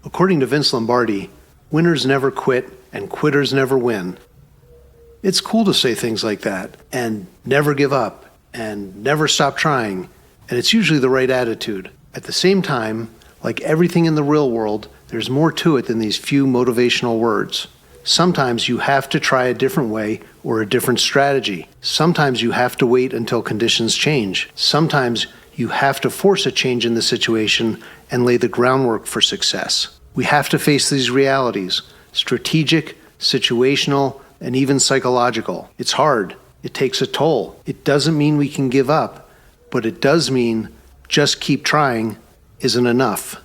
According to Vince Lombardi, winners never quit and quitters never win. It's cool to say things like that, and never give up, and never stop trying, and it's usually the right attitude. At the same time, like everything in the real world, there's more to it than these few motivational words. Sometimes you have to try a different way or a different strategy. Sometimes you have to wait until conditions change. Sometimes you have to force a change in the situation and lay the groundwork for success. We have to face these realities, strategic, situational, and even psychological. It's hard. It takes a toll. It doesn't mean we can give up, but it does mean just keep trying isn't enough.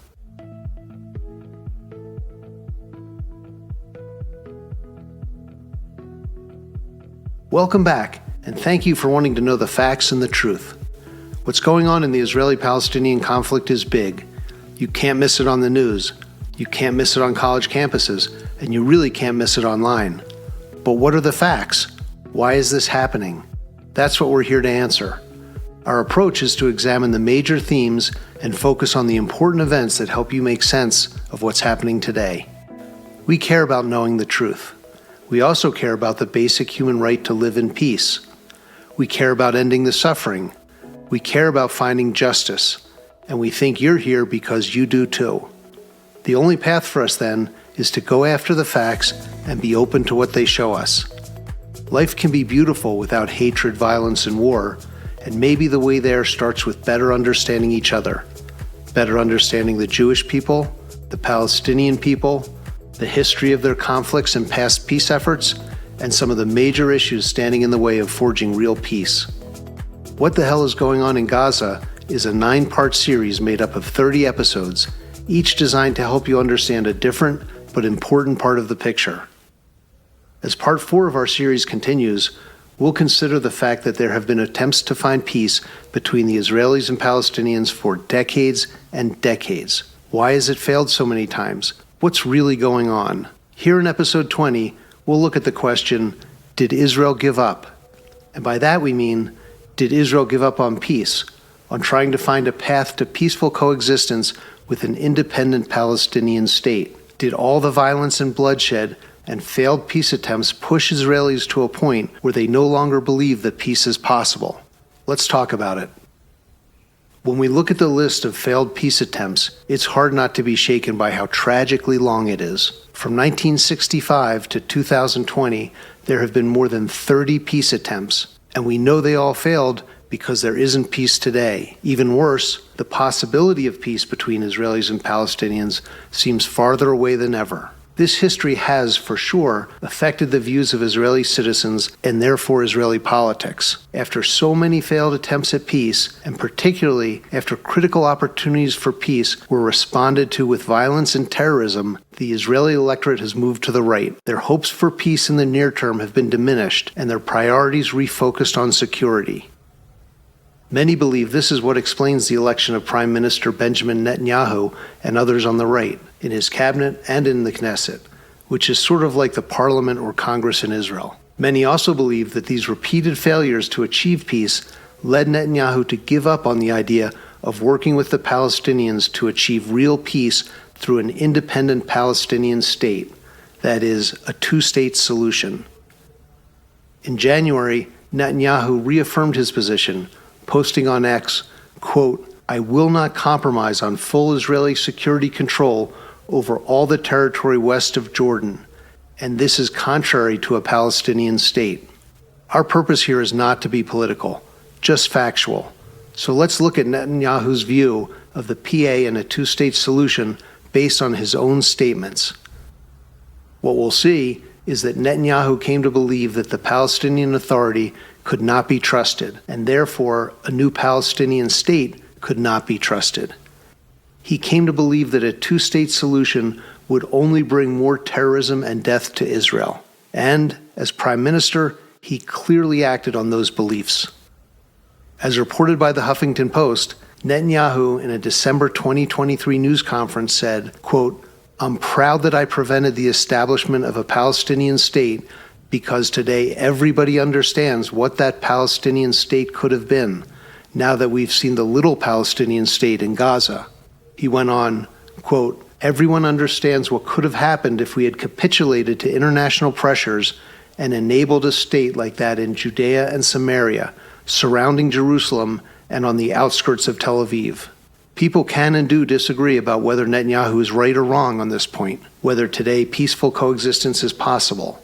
Welcome back, and thank you for wanting to know the facts and the truth. What's going on in the Israeli-Palestinian conflict is big. You can't miss it on the news. You can't miss it on college campuses, and you really can't miss it online. But what are the facts? Why is this happening? That's what we're here to answer. Our approach is to examine the major themes and focus on the important events that help you make sense of what's happening today. We care about knowing the truth. We also care about the basic human right to live in peace. We care about ending the suffering. We care about finding justice. And we think you're here because you do too. The only path for us then is to go after the facts and be open to what they show us. Life can be beautiful without hatred, violence, and war, and maybe the way there starts with better understanding each other, better understanding the Jewish people, the Palestinian people, the history of their conflicts and past peace efforts, and some of the major issues standing in the way of forging real peace. What the Hell is Going On in Gaza is a 9-part series made up of 30 episodes, each designed to help you understand a different but important part of the picture. As part 4 of our series continues, we'll consider the fact that there have been attempts to find peace between the Israelis and Palestinians for decades and decades. Why has it failed so many times? What's really going on? Here in episode 20, we'll look at the question, did Israel give up? And by that we mean, did Israel give up on peace, on trying to find a path to peaceful coexistence with an independent Palestinian state? Did all the violence and bloodshed and failed peace attempts push Israelis to a point where they no longer believe that peace is possible? Let's talk about it. When we look at the list of failed peace attempts, it's hard not to be shaken by how tragically long it is. From 1965 to 2020, there have been more than 30 peace attempts, and we know they all failed because there isn't peace today. Even worse, the possibility of peace between Israelis and Palestinians seems farther away than ever. This history has, for sure, affected the views of Israeli citizens and therefore Israeli politics. After so many failed attempts at peace, and particularly after critical opportunities for peace were responded to with violence and terrorism, the Israeli electorate has moved to the right. Their hopes for peace in the near term have been diminished, and their priorities refocused on security. Many believe this is what explains the election of Prime Minister Benjamin Netanyahu and others on the right, in his cabinet and in the Knesset, which is sort of like the parliament or Congress in Israel. Many also believe that these repeated failures to achieve peace led Netanyahu to give up on the idea of working with the Palestinians to achieve real peace through an independent Palestinian state, that is, a two-state solution. In January, Netanyahu reaffirmed his position, posting on X, quote, "I will not compromise on full Israeli security control over all the territory west of Jordan, and this is contrary to a Palestinian state." Our purpose here is not to be political, just factual. So let's look at Netanyahu's view of the PA and a two-state solution based on his own statements. What we'll see is that Netanyahu came to believe that the Palestinian Authority could not be trusted, and therefore a new Palestinian state could not be trusted. He came to believe that a two-state solution would only bring more terrorism and death to Israel. And, as Prime Minister, he clearly acted on those beliefs. As reported by the Huffington Post, Netanyahu, in a December 2023 news conference, said, quote, "I'm proud that I prevented the establishment of a Palestinian state because today everybody understands what that Palestinian state could have been, now that we've seen the little Palestinian state in Gaza." He went on, quote, Everyone understands what could have happened if we had capitulated to international pressures and enabled a state like that in Judea and Samaria, surrounding Jerusalem and on the outskirts of Tel Aviv. People can and do disagree about whether Netanyahu is right or wrong on this point, whether today peaceful coexistence is possible.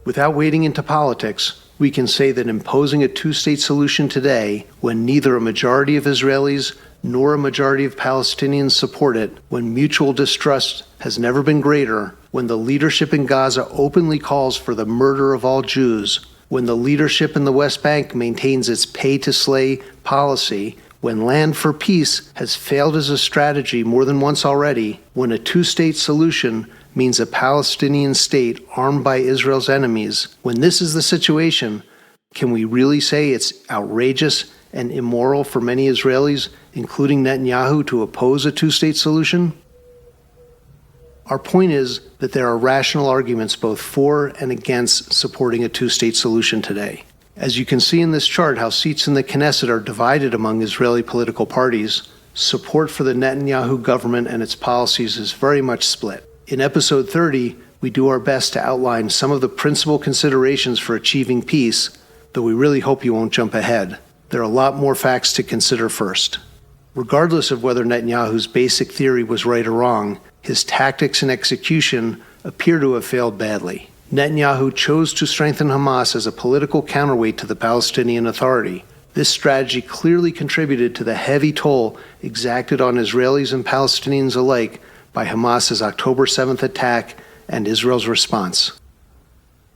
Without wading into politics, we can say that imposing a two-state solution today, when neither a majority of Israelis nor a majority of Palestinians support it, when mutual distrust has never been greater, when the leadership in Gaza openly calls for the murder of all Jews, when the leadership in the West Bank maintains its pay-to-slay policy, when land for peace has failed as a strategy more than once already, when a two-state solution means a Palestinian state armed by Israel's enemies, when this is the situation, can we really say it's outrageous and immoral for many Israelis, including Netanyahu, to oppose a two-state solution? Our point is that there are rational arguments both for and against supporting a two-state solution today. As you can see in this chart how seats in the Knesset are divided among Israeli political parties, support for the Netanyahu government and its policies is very much split. In episode 30, we do our best to outline some of the principal considerations for achieving peace, though we really hope you won't jump ahead. There are a lot more facts to consider first. Regardless of whether Netanyahu's basic theory was right or wrong, his tactics and execution appear to have failed badly. Netanyahu chose to strengthen Hamas as a political counterweight to the Palestinian Authority. This strategy clearly contributed to the heavy toll exacted on Israelis and Palestinians alike by Hamas's October 7th attack and Israel's response.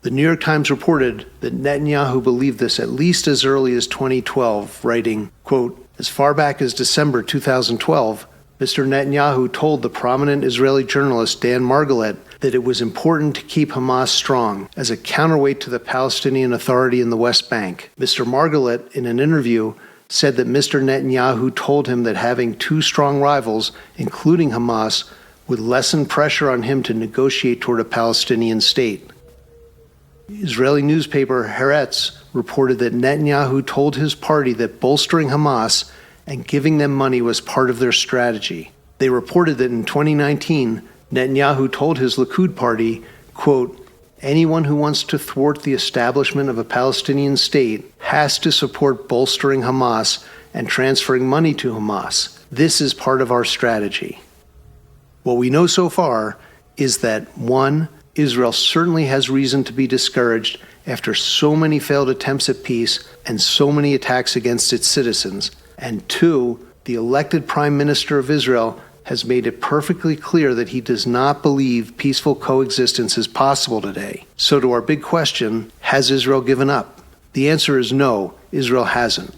The New York Times reported that Netanyahu believed this at least as early as 2012, writing, quote, "As far back as December 2012, Mr. Netanyahu told the prominent Israeli journalist Dan Margalit that it was important to keep Hamas strong as a counterweight to the Palestinian Authority in the West Bank. Mr. Margalit, in an interview, said that Mr. Netanyahu told him that having two strong rivals, including Hamas, would lessen pressure on him to negotiate toward a Palestinian state." Israeli newspaper Haaretz reported that Netanyahu told his party that bolstering Hamas and giving them money was part of their strategy. They reported that in 2019, Netanyahu told his Likud party, quote, "Anyone who wants to thwart the establishment of a Palestinian state has to support bolstering Hamas and transferring money to Hamas. This is part of our strategy." What we know so far is that 1. Israel certainly has reason to be discouraged after so many failed attempts at peace and so many attacks against its citizens, and 2. The elected Prime Minister of Israel has made it perfectly clear that he does not believe peaceful coexistence is possible today. So to our big question, has Israel given up? The answer is no, Israel hasn't.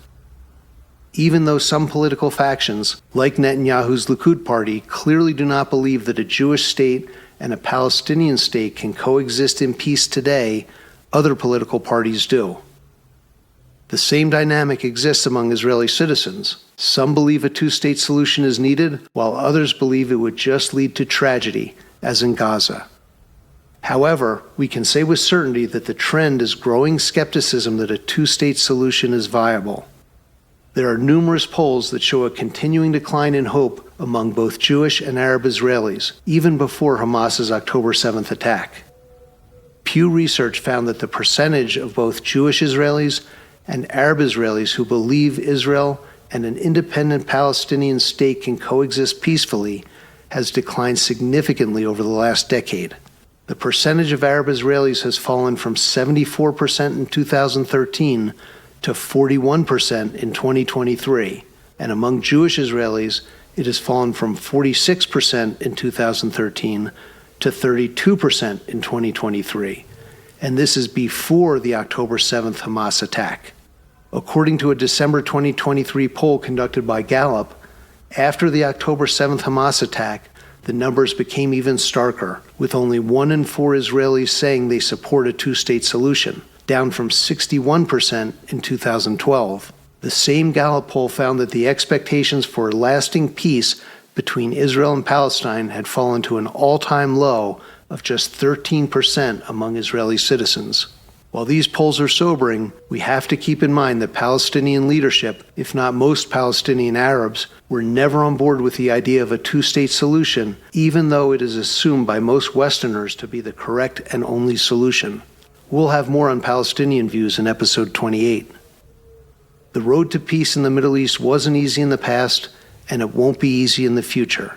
Even though some political factions, like Netanyahu's Likud party, clearly do not believe that a Jewish state and a Palestinian state can coexist in peace today, other political parties do. The same dynamic exists among Israeli citizens. Some believe a two-state solution is needed, while others believe it would just lead to tragedy, as in Gaza. However, we can say with certainty that the trend is growing skepticism that a two-state solution is viable. There are numerous polls that show a continuing decline in hope among both Jewish and Arab Israelis, even before Hamas's October 7th attack. Pew Research found that the percentage of both Jewish Israelis and Arab Israelis who believe Israel and an independent Palestinian state can coexist peacefully has declined significantly over the last decade. The percentage of Arab Israelis has fallen from 74% in 2013 to 41% in 2023, and among Jewish Israelis, it has fallen from 46% in 2013 to 32% in 2023, and this is before the October 7th Hamas attack. According to a December 2023 poll conducted by Gallup, after the October 7th Hamas attack, the numbers became even starker, with only 1 in 4 Israelis saying they support a two-state solution, down from 61% in 2012. The same Gallup poll found that the expectations for lasting peace between Israel and Palestine had fallen to an all-time low of just 13% among Israeli citizens. While these polls are sobering, we have to keep in mind that Palestinian leadership, if not most Palestinian Arabs, were never on board with the idea of a two-state solution, even though it is assumed by most Westerners to be the correct and only solution. We'll have more on Palestinian views in episode 28. The road to peace in the Middle East wasn't easy in the past, and it won't be easy in the future.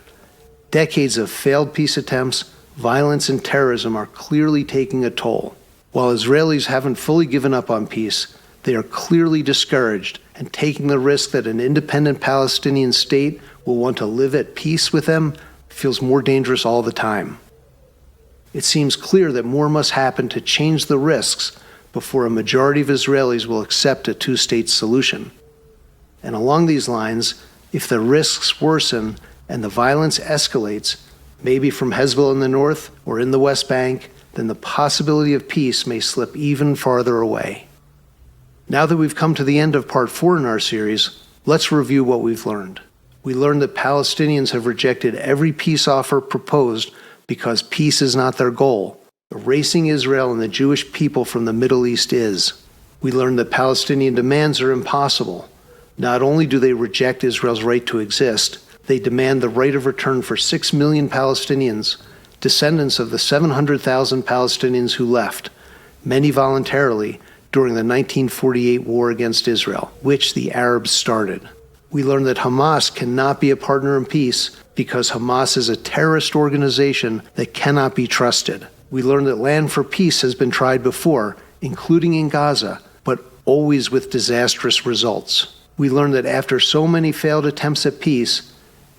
Decades of failed peace attempts, violence, and terrorism are clearly taking a toll. While Israelis haven't fully given up on peace, they are clearly discouraged and taking the risk that an independent Palestinian state will want to live at peace with them feels more dangerous all the time. It seems clear that more must happen to change the risks before a majority of Israelis will accept a two-state solution. And along these lines, if the risks worsen and the violence escalates, maybe from Hezbollah in the north or in the West Bank, then the possibility of peace may slip even farther away. Now that we've come to the end of part 4 in our series, let's review what we've learned. We learned that Palestinians have rejected every peace offer proposed because peace is not their goal. Erasing Israel and the Jewish people from the Middle East is. We learned that Palestinian demands are impossible. Not only do they reject Israel's right to exist, they demand the right of return for 6 million Palestinians, descendants of the 700,000 Palestinians who left, many voluntarily, during the 1948 war against Israel, which the Arabs started. We learned that Hamas cannot be a partner in peace because Hamas is a terrorist organization that cannot be trusted. We learned that land for peace has been tried before, including in Gaza, but always with disastrous results. We learned that after so many failed attempts at peace,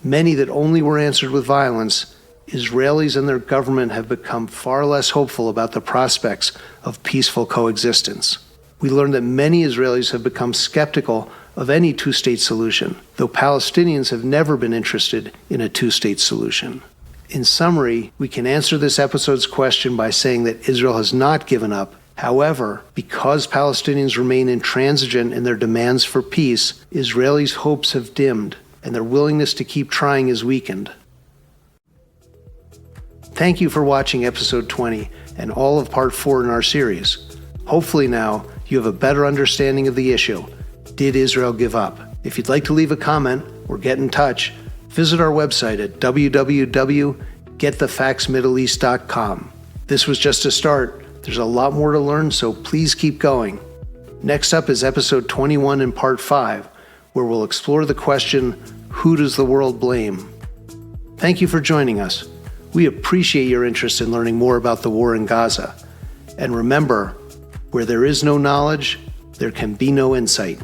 many that only were answered with violence, Israelis and their government have become far less hopeful about the prospects of peaceful coexistence. We learned that many Israelis have become skeptical of any two-state solution, though Palestinians have never been interested in a two-state solution. In summary, we can answer this episode's question by saying that Israel has not given up. However, because Palestinians remain intransigent in their demands for peace, Israelis' hopes have dimmed, and their willingness to keep trying is weakened. Thank you for watching episode 20 and all of part 4 in our series. Hopefully now you have a better understanding of the issue. Did Israel give up? If you'd like to leave a comment or get in touch, visit our website at www.getthefactsmiddleeast.com. This was just a start. There's a lot more to learn, so please keep going. Next up is episode 21 in part 5, where we'll explore the question, who does the world blame? Thank you for joining us. We appreciate your interest in learning more about the war in Gaza. And remember, where there is no knowledge, there can be no insight.